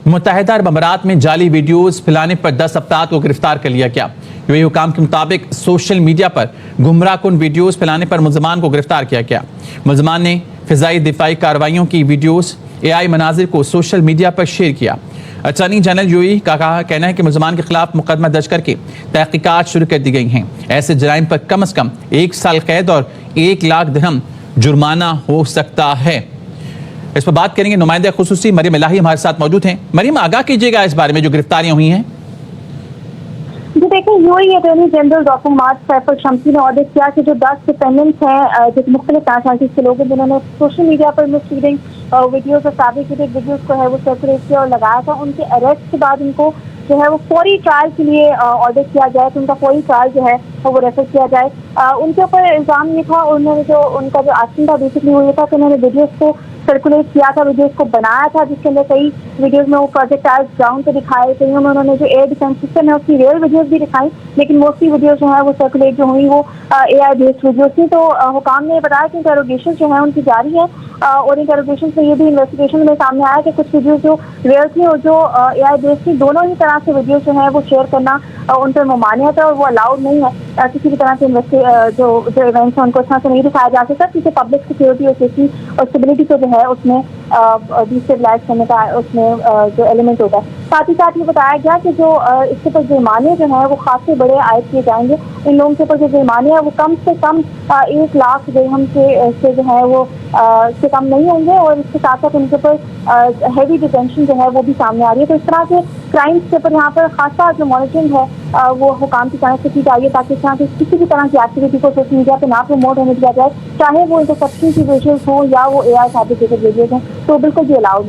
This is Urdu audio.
متحدہ عرب امارات میں جعلی ویڈیوز پھیلانے پر 10 افراد کو گرفتار کر لیا گیا۔ UAE حکام کے مطابق سوشل میڈیا پر گمراہ کن ویڈیوز پھیلانے پر ملزمان کو گرفتار کیا گیا۔ ملزمان نے فضائی دفاعی کارروائیوں کی ویڈیوز AI مناظر کو سوشل میڈیا پر شیئر کیا۔ اٹارنی جنرل UAE کا کہنا ہے کہ ملزمان کے خلاف مقدمہ درج کر کے تحقیقات شروع کر دی گئی ہیں۔ ایسے جرائم پر کم از کم 1 سال قید اور 1 لاکھ درہم جرمانہ ہو سکتا ہے۔ اس پر بات کریں گے، نمائندہ خصوصی مریم الہی ہمارے ساتھ موجود ہیں۔ مریم، آگاہ کیجیے گا اس بارے میں جو گرفتاریاں ہوئی ہیں۔ جی دیکھیں، UAE اٹارنی جنرل ڈاکٹر محمد سیف الشمسی نے آرڈر کیا کہ جو 10 ڈیپینڈنٹس ہیں جو مختلف نیشنلٹیز کے لوگ ہیں جنہوں نے سوشل میڈیا پر مسلیڈنگ ویڈیوز اور فیبریکیٹڈ ویڈیوز کو ہے وہ سرکولیٹ کیا اور لگایا تھا، ان کے اریسٹ کے بعد ان کو جو ہے وہ فوری ٹرائل کے لیے آرڈر کیا جائے کہ ان کا فوری ٹرائل جو ہے وہ ریفر کیا جائے۔ ان کے اوپر الزام یہ تھا، انہوں نے ان کا جو ایکشن تھا بیسکلی وہ یہ تھا کہ انہوں نے ویڈیوز کو سرکولیٹ کیا تھا، ویڈیوز کو بنایا تھا، جس کے اندر کئی ویڈیوز میں وہ پروجیکٹائل گراؤنڈ پہ دکھائے، کئی میں انہوں نے جو ایئر ڈیفینس سسٹم ہے اس کی ریئل ویڈیوز بھی دکھائی، لیکن موسٹلی ویڈیوز جو ہیں وہ سرکولیٹ جو ہوئی وہ AI بیسڈ ویڈیوز تھی۔ تو حکام نے بتایا کہ انٹروگیشن جو ہیں ان کی جاری ہے، اور انٹروگیشن سے یہ بھی انویسٹیگیشن میں سامنے آیا کہ کچھ ویڈیوز جو ریئل تھی اور جو AI بیسڈ تھی، دونوں ہی طرح سے ویڈیوز جو ہیں وہ شیئر کرنا ان پر ممانعت ہے اور وہ الاؤڈ نہیں ہے۔ کسی بھی طرح سے جو ایونٹس ہیں ان کو اس طرح سے نہیں دکھایا جا سکتا، کیونکہ پبلک سیکورٹی اور سیفٹی اور اسٹیبلٹی کو جو ہے اس میں ڈیسٹیبلائز کرنے کا اس میں جو ایلیمنٹ ہوتا ہے۔ ساتھ ہی ساتھ یہ بتایا گیا کہ جو اس کے اوپر جرمانے جو ہیں وہ خاصے بڑے عائد کیے جائیں گے۔ ان لوگوں کے اوپر جو جرمانے ہیں وہ کم سے کم 1 لاکھ درہم سے جو ہے وہ سے کم نہیں ہوں گے، اور اس کے ساتھ ساتھ ان کے اوپر ہیوی ڈیٹینشن جو ہے وہ بھی سامنے آ رہی ہے۔ تو اس طرح کے کرائمس کے اوپر یہاں پر خاصا جو مانیٹرنگ ہے وہ حکام کی طرف سے کی جائے تاکہ اس طرح کی کسی بھی طرح کی ایکٹیویٹی کو سوشل میڈیا پہ نہ پروموٹ ہونے دیا جائے، چاہے وہ انٹرسیپشن کی ویڈیوز ہوں یا وہ AI فیبریکیٹڈ ویڈیوز ہیں، تو بالکل بھی الاؤڈ نہیں۔